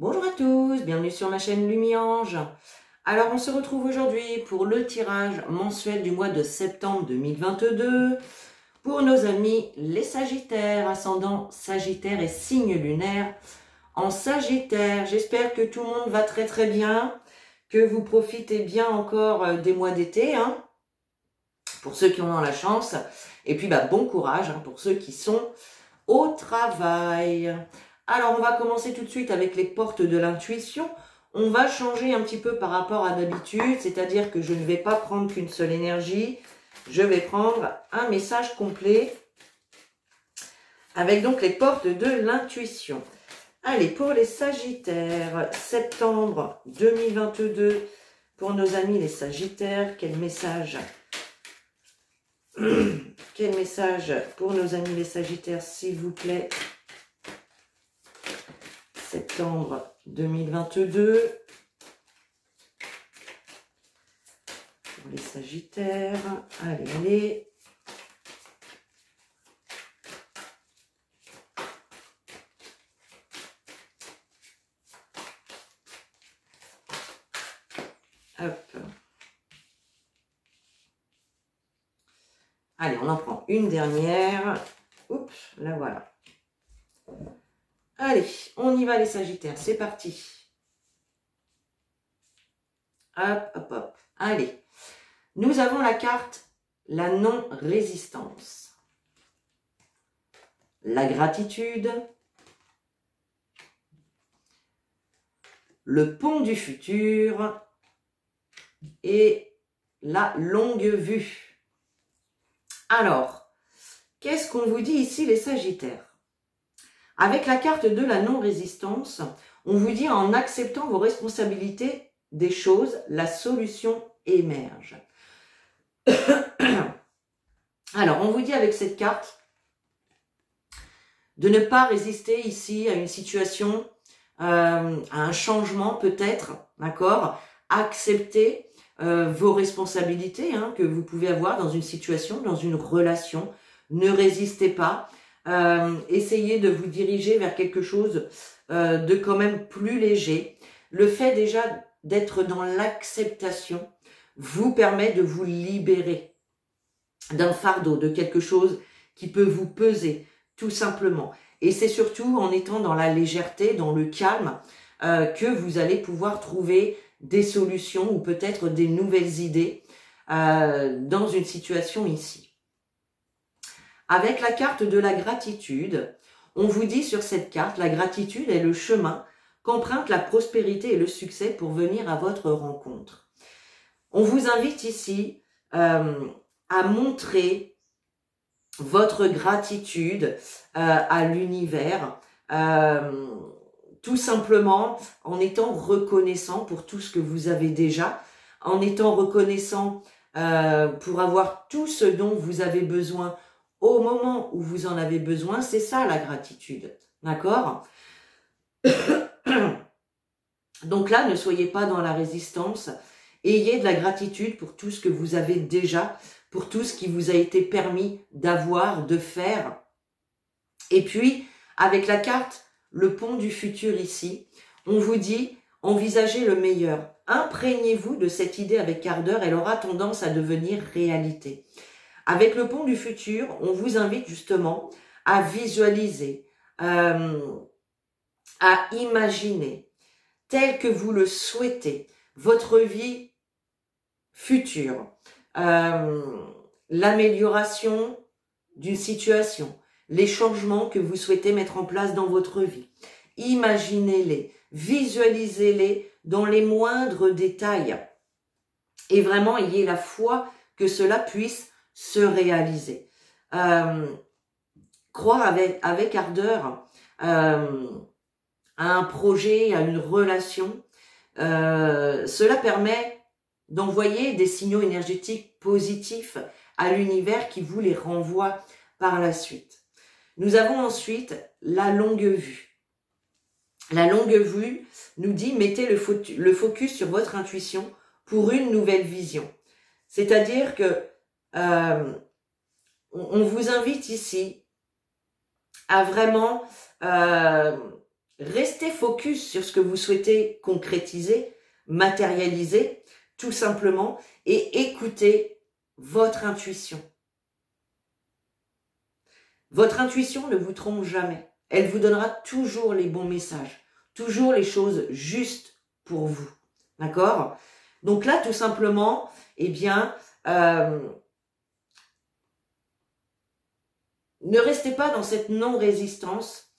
Bonjour à tous, bienvenue sur ma chaîne Lumiange. Alors on se retrouve aujourd'hui pour le tirage mensuel du mois de septembre 2022 pour nos amis les Sagittaires, ascendant Sagittaire et signe lunaire en Sagittaire. J'espère que tout le monde va très bien, que vous profitez bien encore des mois d'été, pour ceux qui en ont la chance. Et puis bon courage pour ceux qui sont au travail. Alors, on va commencer tout de suite avec les portes de l'intuition. On va changer un petit peu par rapport à d'habitude, c'est-à-dire que je ne vais pas prendre qu'une seule énergie. Je vais prendre un message complet avec donc les portes de l'intuition. Allez, pour les Sagittaires, septembre 2022, pour nos amis les Sagittaires, quel message quel message pour nos amis les Sagittaires, s'il vous plaît? Septembre 2022. Pour les Sagittaires. Allez. Hop. Allez, on en prend une dernière. Oups, la voilà. Allez, on y va les Sagittaires, c'est parti. Hop. Allez, nous avons la carte, la non-résistance, la gratitude, le pont du futur et la longue vue. Alors, qu'est-ce qu'on vous dit ici les Sagittaires? Avec la carte de la non-résistance, on vous dit en acceptant vos responsabilités des choses, la solution émerge. Alors, on vous dit avec cette carte de ne pas résister ici à une situation, à un changement peut-être, d'accord? Accepter vos responsabilités que vous pouvez avoir dans une situation, dans une relation. Ne résistez pas. Essayez de vous diriger vers quelque chose de quand même plus léger. Le fait déjà d'être dans l'acceptation vous permet de vous libérer d'un fardeau, de quelque chose qui peut vous peser, tout simplement. Et c'est surtout en étant dans la légèreté, dans le calme, que vous allez pouvoir trouver des solutions ou peut-être des nouvelles idées dans une situation ici. Avec la carte de la gratitude, on vous dit sur cette carte, la gratitude est le chemin qu'emprunte la prospérité et le succès pour venir à votre rencontre. On vous invite ici à montrer votre gratitude à l'univers, tout simplement en étant reconnaissant pour tout ce que vous avez déjà, en étant reconnaissant pour avoir tout ce dont vous avez besoin au moment où vous en avez besoin. C'est ça la gratitude, d'accord? Donc là, ne soyez pas dans la résistance, ayez de la gratitude pour tout ce que vous avez déjà, pour tout ce qui vous a été permis d'avoir, de faire. Et puis, avec la carte, le pont du futur ici, on vous dit, envisagez le meilleur. Imprégnez-vous de cette idée avec ardeur, elle aura tendance à devenir réalité. Avec le pont du futur, on vous invite justement à visualiser, à imaginer, tel que vous le souhaitez, votre vie future, l'amélioration d'une situation, les changements que vous souhaitez mettre en place dans votre vie. Imaginez-les, visualisez-les dans les moindres détails et vraiment ayez la foi que cela puisse se réaliser. Croire avec ardeur à un projet, à une relation, cela permet d'envoyer des signaux énergétiques positifs à l'univers qui vous les renvoie par la suite. Nous avons ensuite la longue vue. La longue vue nous dit mettez le focus sur votre intuition pour une nouvelle vision. C'est-à-dire que on vous invite ici à vraiment restez focus sur ce que vous souhaitez concrétiser, matérialiser, tout simplement, et écoutez votre intuition. Votre intuition ne vous trompe jamais. Elle vous donnera toujours les bons messages, toujours les choses justes pour vous. D'accord? Donc là, tout simplement, eh bien, ne restez pas dans cette non-résistance.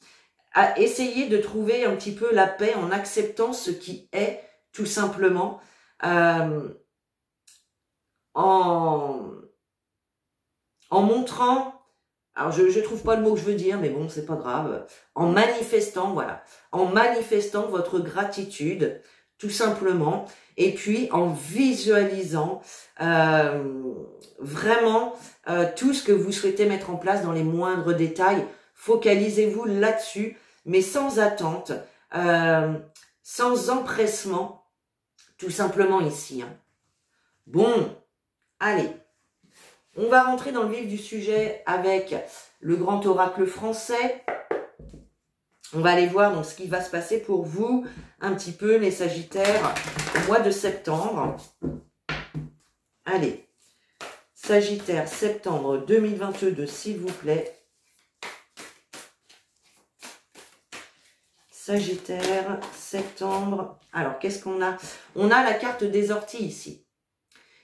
Essayez de trouver un petit peu la paix en acceptant ce qui est, tout simplement, en montrant, alors je trouve pas le mot que je veux dire, mais bon, c'est pas grave, en manifestant, voilà, en manifestant votre gratitude, tout simplement, et puis en visualisant vraiment tout ce que vous souhaitez mettre en place dans les moindres détails. Focalisez-vous là-dessus, mais sans attente, sans empressement, tout simplement ici. Hein. Bon, allez, on va rentrer dans le vif du sujet avec le grand oracle français. On va aller voir donc ce qui va se passer pour vous, un petit peu les Sagittaires, au mois de septembre. Allez, Sagittaire, septembre 2022, s'il vous plaît. Sagittaire, septembre. Alors, qu'est-ce qu'on a? On a la carte des orties ici.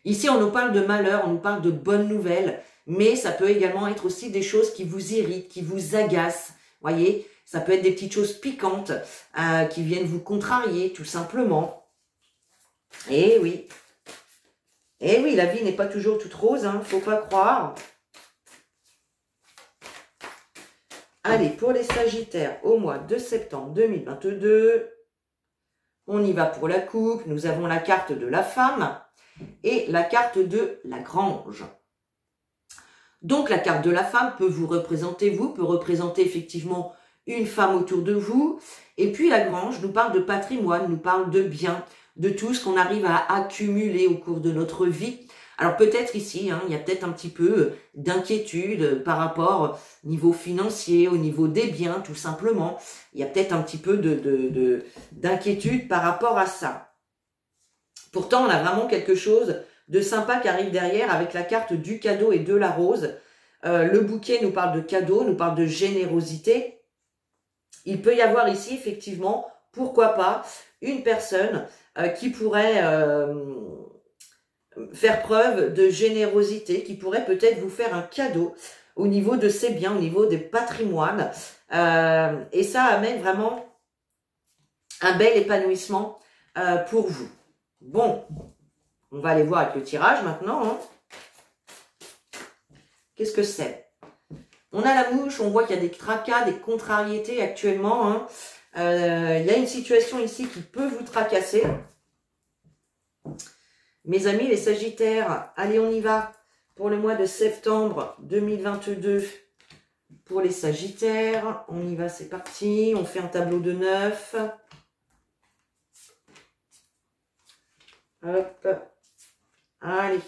Ici, on nous parle de malheur, on nous parle de bonnes nouvelles, mais ça peut également être aussi des choses qui vous irritent, qui vous agacent. Voyez, ça peut être des petites choses piquantes qui viennent vous contrarier, tout simplement. Eh oui, la vie n'est pas toujours toute rose, hein, faut pas croire. Allez, pour les Sagittaires, au mois de septembre 2022, on y va pour la coupe. Nous avons la carte de la femme et la carte de la grange. Donc, la carte de la femme peut vous représenter vous, peut représenter effectivement une femme autour de vous. Et puis, la grange nous parle de patrimoine, nous parle de biens, de tout ce qu'on arrive à accumuler au cours de notre vie. Alors peut-être ici, hein, il y a peut-être un petit peu d'inquiétude par rapport au niveau financier, au niveau des biens, tout simplement. Il y a peut-être un petit peu d'inquiétude par rapport à ça. Pourtant, on a vraiment quelque chose de sympa qui arrive derrière avec la carte du cadeau et de la rose. Le bouquet nous parle de cadeau, nous parle de générosité. Il peut y avoir ici, effectivement, pourquoi pas, une personne qui pourrait faire preuve de générosité, qui pourrait peut-être vous faire un cadeau au niveau de ses biens, au niveau des patrimoines. Et ça amène vraiment un bel épanouissement pour vous. Bon, on va aller voir avec le tirage maintenant. Hein. Qu'est-ce que c'est? On a la mouche, on voit qu'il y a des tracas, des contrariétés actuellement. Hein. Il y a une situation ici qui peut vous tracasser. Mes amis, les Sagittaires, allez, on y va pour le mois de septembre 2022. Pour les Sagittaires, on y va, c'est parti. On fait un tableau de 9. Hop. Allez.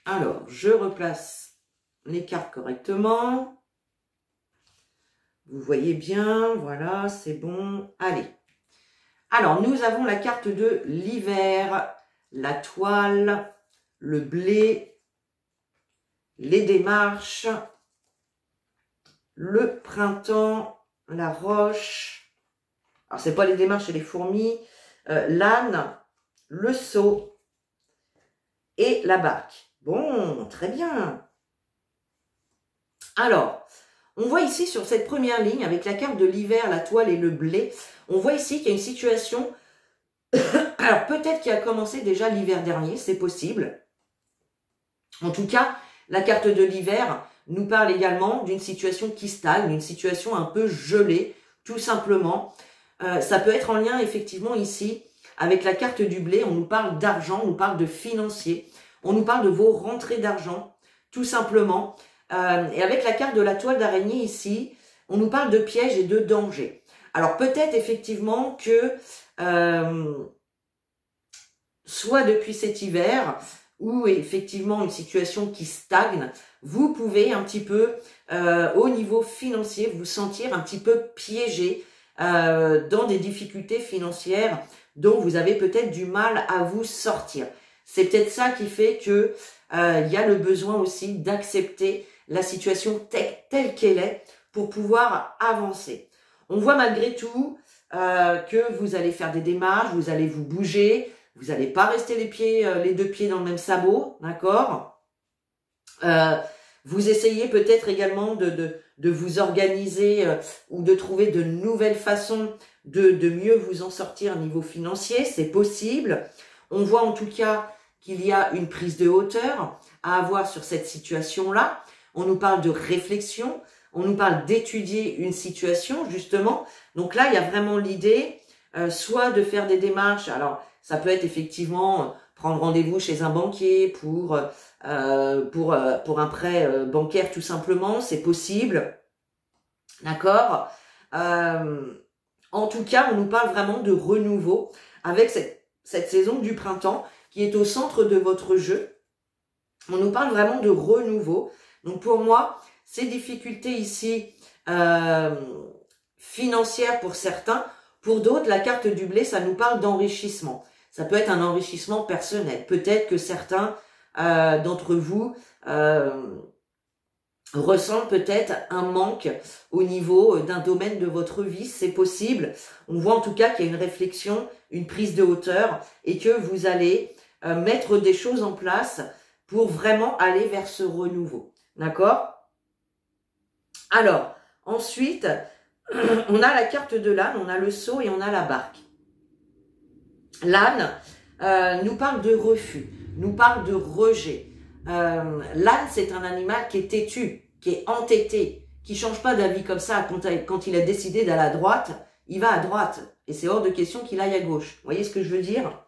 Alors, je replace les cartes correctement. Vous voyez bien, voilà, c'est bon. Allez. Alors, nous avons la carte de l'hiver, la toile, le blé, les démarches, le printemps, la roche. Alors, c'est pas les démarches, c'est les fourmis, l'âne, le seau et la barque. Bon, très bien. Alors, on voit ici sur cette première ligne, avec la carte de l'hiver, la toile et le blé, on voit ici qu'il y a une situation, alors peut-être qu'il a commencé déjà l'hiver dernier, c'est possible. En tout cas, la carte de l'hiver nous parle également d'une situation qui stagne, d'une situation un peu gelée, tout simplement. Ça peut être en lien effectivement ici avec la carte du blé, on nous parle d'argent, on nous parle de financier, on nous parle de vos rentrées d'argent, tout simplement. Et avec la carte de la toile d'araignée ici, on nous parle de pièges et de dangers. Alors peut-être effectivement que soit depuis cet hiver ou effectivement une situation qui stagne, vous pouvez un petit peu, au niveau financier, vous sentir un petit peu piégé dans des difficultés financières dont vous avez peut-être du mal à vous sortir. C'est peut-être ça qui fait que il y a le besoin aussi d'accepter la situation telle qu'elle est pour pouvoir avancer. On voit malgré tout que vous allez faire des démarches, vous allez vous bouger, vous n'allez pas rester les deux pieds dans le même sabot, d'accord? Vous essayez peut-être également de vous organiser ou de trouver de nouvelles façons de mieux vous en sortir au niveau financier, c'est possible. On voit en tout cas qu'il y a une prise de hauteur à avoir sur cette situation-là. On nous parle de réflexion, on nous parle d'étudier une situation, justement. Donc là, il y a vraiment l'idée, soit de faire des démarches. Alors, ça peut être effectivement prendre rendez-vous chez un banquier pour un prêt bancaire tout simplement, c'est possible. D'accord. En tout cas, on nous parle vraiment de renouveau avec cette saison du printemps qui est au centre de votre jeu. On nous parle vraiment de renouveau. Donc pour moi, ces difficultés ici financières pour certains, pour d'autres, la carte du blé, ça nous parle d'enrichissement. Ça peut être un enrichissement personnel. Peut-être que certains d'entre vous ressentent peut-être un manque au niveau d'un domaine de votre vie, c'est possible. On voit en tout cas qu'il y a une réflexion, une prise de hauteur et que vous allez mettre des choses en place pour vraiment aller vers ce renouveau. D'accord? Alors, ensuite, on a la carte de l'âne, on a le sceau et on a la barque. L'âne nous parle de refus, nous parle de rejet. L'âne, c'est un animal qui est têtu, qui est entêté, qui change pas d'avis comme ça. Quand il a décidé d'aller à droite, il va à droite. Et c'est hors de question qu'il aille à gauche. Vous voyez ce que je veux dire?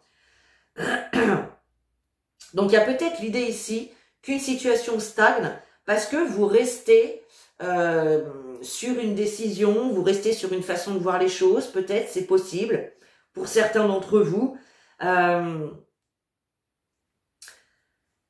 Donc, il y a peut-être l'idée ici qu'une situation stagne parce que vous restez sur une décision, vous restez sur une façon de voir les choses. Peut-être, c'est possible. Pour certains d'entre vous, il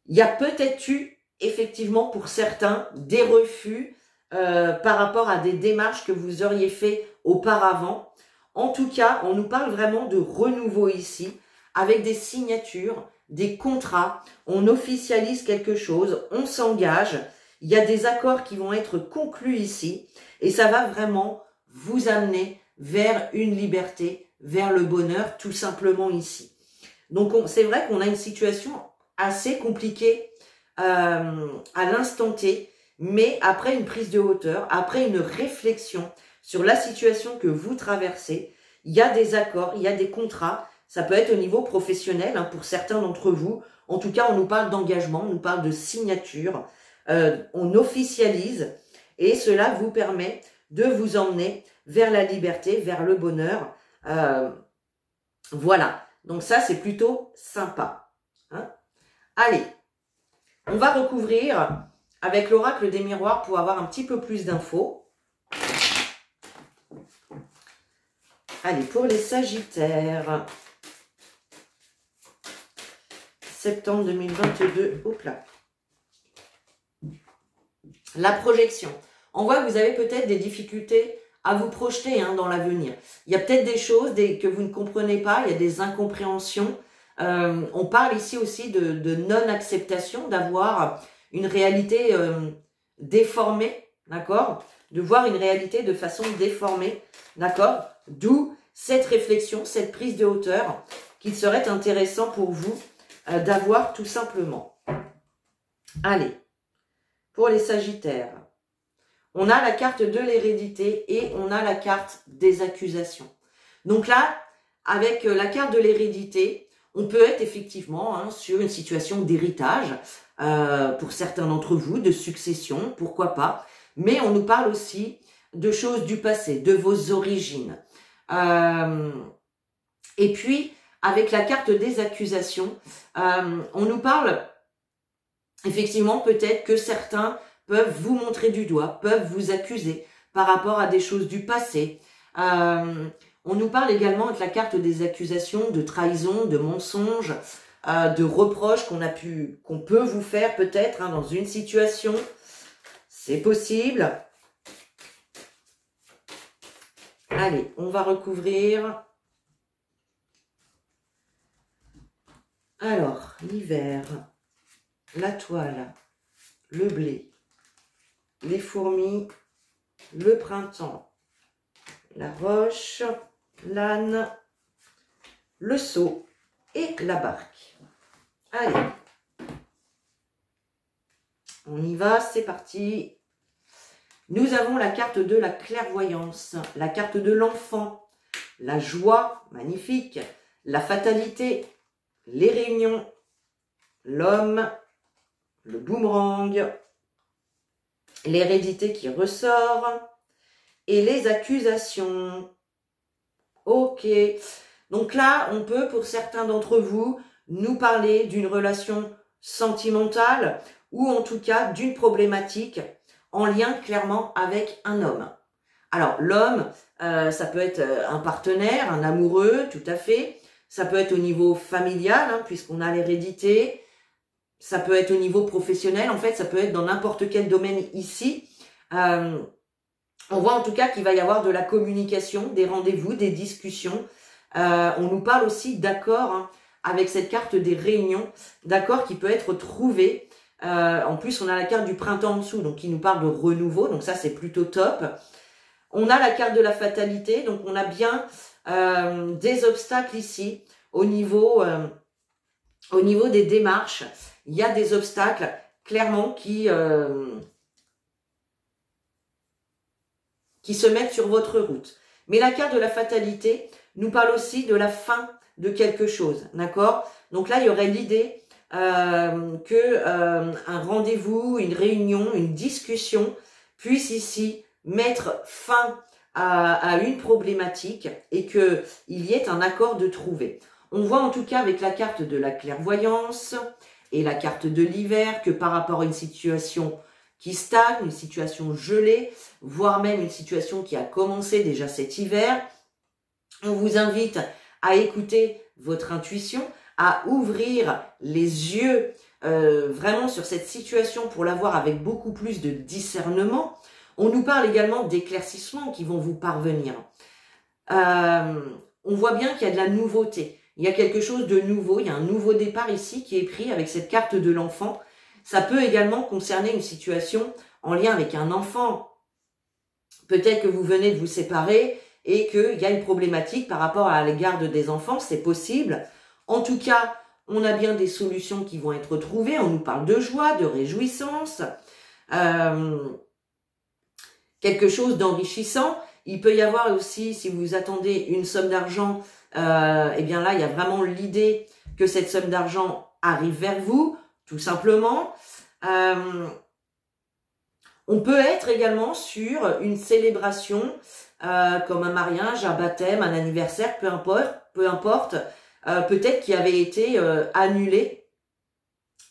y a peut-être eu, effectivement, pour certains, des refus par rapport à des démarches que vous auriez fait auparavant. En tout cas, on nous parle vraiment de renouveau ici, avec des signatures, des contrats, on officialise quelque chose, on s'engage, il y a des accords qui vont être conclus ici, et ça va vraiment vous amener vers une liberté, vers le bonheur, tout simplement ici. Donc, c'est vrai qu'on a une situation assez compliquée à l'instant T, mais après une prise de hauteur, après une réflexion sur la situation que vous traversez, il y a des accords, il y a des contrats, ça peut être au niveau professionnel hein, pour certains d'entre vous. En tout cas, on nous parle d'engagement, on nous parle de signature, on officialise et cela vous permet de vous emmener vers la liberté, vers le bonheur. Voilà, donc ça c'est plutôt sympa. Hein. Allez, on va recouvrir avec l'oracle des miroirs pour avoir un petit peu plus d'infos. Allez, pour les Sagittaires, septembre 2022, hop là. La projection. On voit que vous avez peut-être des difficultés à vous projeter hein, dans l'avenir. Il y a peut-être des choses que vous ne comprenez pas, il y a des incompréhensions. On parle ici aussi de non-acceptation, d'avoir une réalité déformée, d'accord? De voir une réalité de façon déformée, d'accord? D'où cette réflexion, cette prise de hauteur qu'il serait intéressant pour vous d'avoir tout simplement. Allez, pour les Sagittaires, on a la carte de l'hérédité et on a la carte des accusations. Donc là, avec la carte de l'hérédité, on peut être effectivement hein, sur une situation d'héritage, pour certains d'entre vous, de succession, pourquoi pas. Mais on nous parle aussi de choses du passé, de vos origines. Et puis, avec la carte des accusations, on nous parle effectivement peut-être que certains peuvent vous montrer du doigt, peuvent vous accuser par rapport à des choses du passé. On nous parle également avec la carte des accusations de trahison, de mensonge, de reproches qu'on peut vous faire peut-être hein, dans une situation. C'est possible. Allez, on va recouvrir. Alors, l'hiver, la toile, le blé, les fourmis, le printemps, la roche, l'âne, le seau et la barque. Allez, on y va, c'est parti. Nous avons la carte de la clairvoyance, la carte de l'enfant, la joie, magnifique, la fatalité, les réunions, l'homme, le boomerang, l'hérédité qui ressort et les accusations. Ok, donc là, on peut, pour certains d'entre vous, nous parler d'une relation sentimentale ou en tout cas d'une problématique en lien clairement avec un homme. Alors, l'homme, ça peut être un partenaire, un amoureux, tout à fait. Ça peut être au niveau familial, hein, puisqu'on a l'hérédité. Ça peut être au niveau professionnel. En fait, ça peut être dans n'importe quel domaine ici. On voit en tout cas qu'il va y avoir de la communication, des rendez-vous, des discussions. On nous parle aussi d'accords, hein, avec cette carte des réunions, d'accords qui peut être trouvé. En plus, on a la carte du printemps en dessous, donc qui nous parle de renouveau. Donc ça, c'est plutôt top. On a la carte de la fatalité, donc on a bien des obstacles ici au niveau des démarches. Il y a des obstacles clairement qui se mettent sur votre route. Mais la carte de la fatalité nous parle aussi de la fin de quelque chose, d'accord? Donc là, il y aurait l'idée un rendez-vous, une réunion, une discussion puisse ici mettre fin à une problématique et qu'il y ait un accord de trouver. On voit en tout cas avec la carte de la clairvoyance et la carte de l'hiver que par rapport à une situation qui stagne, une situation gelée, voire même une situation qui a commencé déjà cet hiver, on vous invite à écouter votre intuition, à ouvrir les yeux vraiment sur cette situation pour la voir avec beaucoup plus de discernement. On nous parle également d'éclaircissements qui vont vous parvenir. On voit bien qu'il y a de la nouveauté. Il y a quelque chose de nouveau, il y a un nouveau départ ici qui est pris avec cette carte de l'enfant. Ça peut également concerner une situation en lien avec un enfant. Peut-être que vous venez de vous séparer et qu'il y a une problématique par rapport à la garde des enfants, c'est possible. En tout cas, on a bien des solutions qui vont être trouvées. On nous parle de joie, de réjouissance, quelque chose d'enrichissant. Il peut y avoir aussi, si vous attendez une somme d'argent, eh bien là, il y a vraiment l'idée que cette somme d'argent arrive vers vous, tout simplement. On peut être également sur une célébration, comme un mariage, un baptême, un anniversaire, peu importe, peut-être qui avait été annulé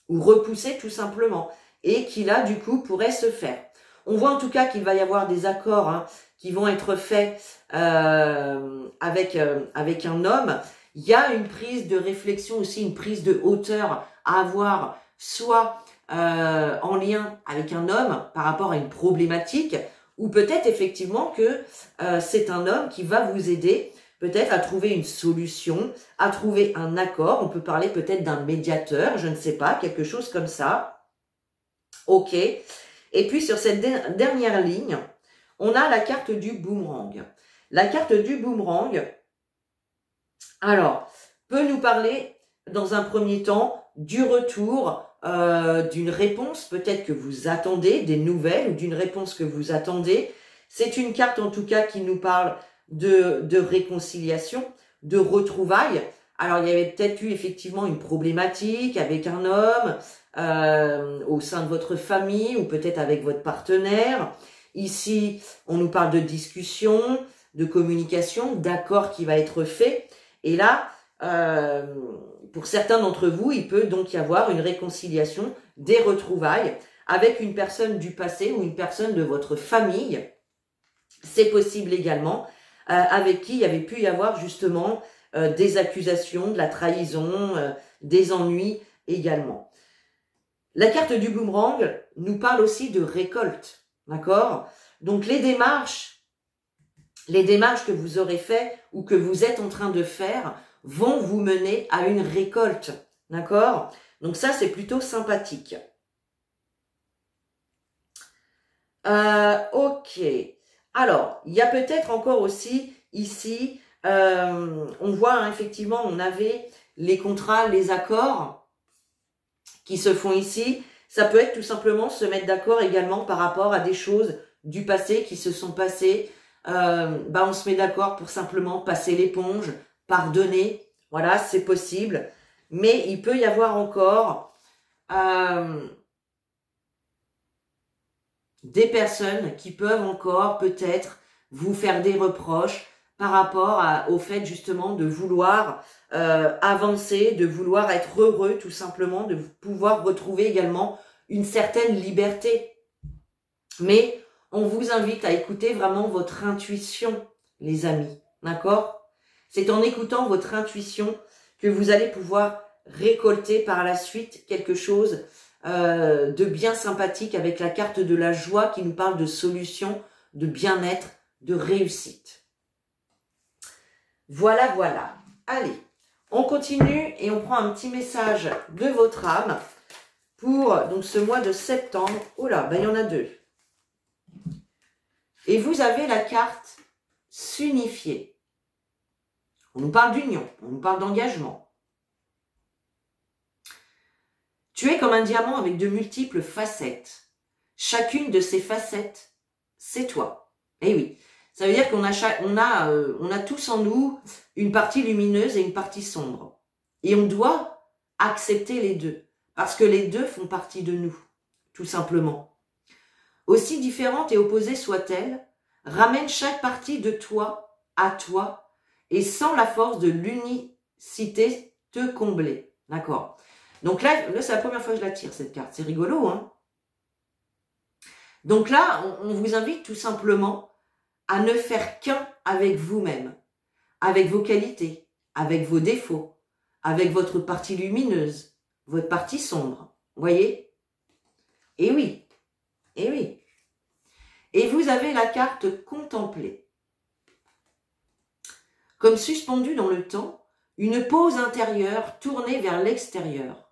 ou repoussé tout simplement et qui là du coup pourrait se faire. On voit en tout cas qu'il va y avoir des accords hein, qui vont être faits avec un homme. Il y a une prise de réflexion aussi, une prise de hauteur à avoir, soit en lien avec un homme par rapport à une problématique, ou peut-être effectivement que c'est un homme qui va vous aider peut-être à trouver une solution, à trouver un accord. On peut parler peut-être d'un médiateur, je ne sais pas, quelque chose comme ça. Ok. Et puis sur cette dernière ligne, on a la carte du boomerang. La carte du boomerang, alors, peut nous parler dans un premier temps du retour d'une réponse peut-être que vous attendez, des nouvelles ou d'une réponse que vous attendez. C'est une carte en tout cas qui nous parle de réconciliation, de retrouvailles. Alors, il y avait peut-être eu effectivement une problématique avec un homme au sein de votre famille ou peut-être avec votre partenaire. Ici, on nous parle de discussion, de communication, d'accord qui va être fait. Et là, pour certains d'entre vous, il peut donc y avoir une réconciliation, des retrouvailles avec une personne du passé ou une personne de votre famille. C'est possible également, avec qui il y avait pu y avoir justement des accusations, de la trahison, des ennuis également. La carte du boomerang nous parle aussi de récolte, d'accord? Donc les démarches que vous aurez faites ou que vous êtes en train de faire vont vous mener à une récolte, d'accord? Donc ça, c'est plutôt sympathique. Ok. Alors, il y a peut-être encore aussi ici, on voit hein, effectivement, on avait les contrats, les accords qui se font ici. Ça peut être tout simplement se mettre d'accord également par rapport à des choses du passé qui se sont passées. On se met d'accord pour simplement passer l'éponge, pardonner. Voilà, c'est possible. Mais il peut y avoir encore des personnes qui peuvent encore peut-être vous faire des reproches par rapport au fait justement de vouloir avancer, de vouloir être heureux tout simplement, de pouvoir retrouver également une certaine liberté. Mais on vous invite à écouter vraiment votre intuition, les amis, d'accord? C'est en écoutant votre intuition que vous allez pouvoir récolter par la suite quelque chose de bien sympathique avec la carte de la joie qui nous parle de solution, de bien-être, de réussite. Voilà, voilà. Allez, on continue et on prend un petit message de votre âme pour donc ce mois de septembre. Oh là, il y en a deux. Et vous avez la carte s'unifier. On nous parle d'union, on nous parle d'engagement. Tu es comme un diamant avec de multiples facettes. Chacune de ces facettes, c'est toi. Eh oui, ça veut dire qu'on a tous en nous une partie lumineuse et une partie sombre. Et on doit accepter les deux, parce que les deux font partie de nous, tout simplement. Aussi différentes et opposées soient-elles, ramène chaque partie de toi à toi et sans la force de l'unicité te combler. D'accord? Donc là c'est la première fois que je la tire, cette carte. C'est rigolo, hein? Donc là, on vous invite tout simplement à ne faire qu'un avec vous-même, avec vos qualités, avec vos défauts, avec votre partie lumineuse, votre partie sombre. Vous voyez? Et oui, et oui. Et vous avez la carte contempler. Comme suspendue dans le temps, une pause intérieure tournée vers l'extérieur.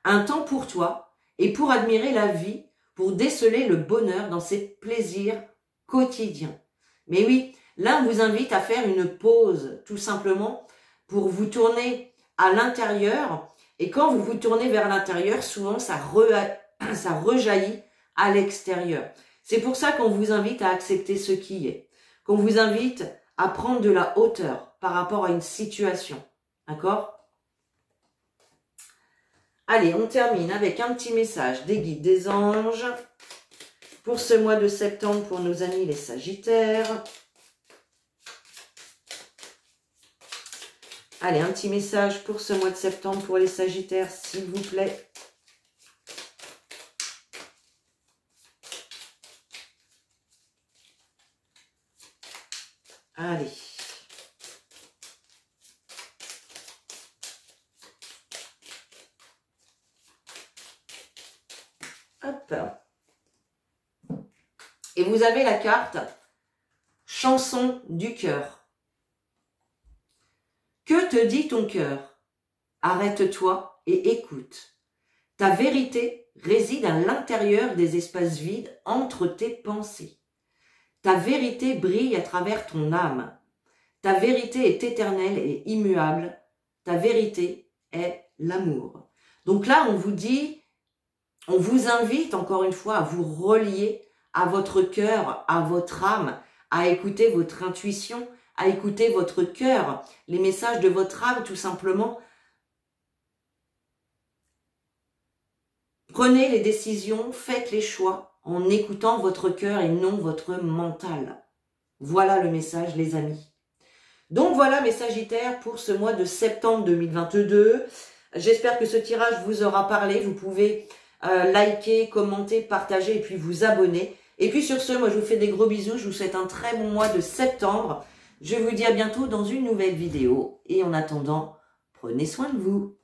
Un temps pour toi et pour admirer la vie, pour déceler le bonheur dans ses plaisirs quotidiens. Mais oui, là, on vous invite à faire une pause, tout simplement, pour vous tourner à l'intérieur. Et quand vous vous tournez vers l'intérieur, souvent, ça rejaillit à l'extérieur. C'est pour ça qu'on vous invite à accepter ce qui est, qu'on vous invite à prendre de la hauteur par rapport à une situation. D'accord ? Allez, on termine avec un petit message des guides, des anges pour ce mois de septembre pour nos amis les Sagittaires. Allez, un petit message pour ce mois de septembre pour les Sagittaires, s'il vous plaît. Allez. Hop. Et vous avez la carte chanson du cœur. Que te dit ton cœur? Arrête-toi et écoute. Ta vérité réside à l'intérieur des espaces vides entre tes pensées. Ta vérité brille à travers ton âme. Ta vérité est éternelle et immuable. Ta vérité est l'amour. Donc là, on vous dit, on vous invite encore une fois à vous relier à votre cœur, à votre âme, à écouter votre intuition, à écouter votre cœur, les messages de votre âme tout simplement. Prenez les décisions, faites les choix en écoutant votre cœur et non votre mental. Voilà le message, les amis. Donc voilà mes Sagittaires pour ce mois de septembre 2022. J'espère que ce tirage vous aura parlé. Vous pouvez liker, commenter, partager et puis vous abonner. Et puis sur ce, moi je vous fais des gros bisous. Je vous souhaite un très bon mois de septembre. Je vous dis à bientôt dans une nouvelle vidéo. Et en attendant, prenez soin de vous.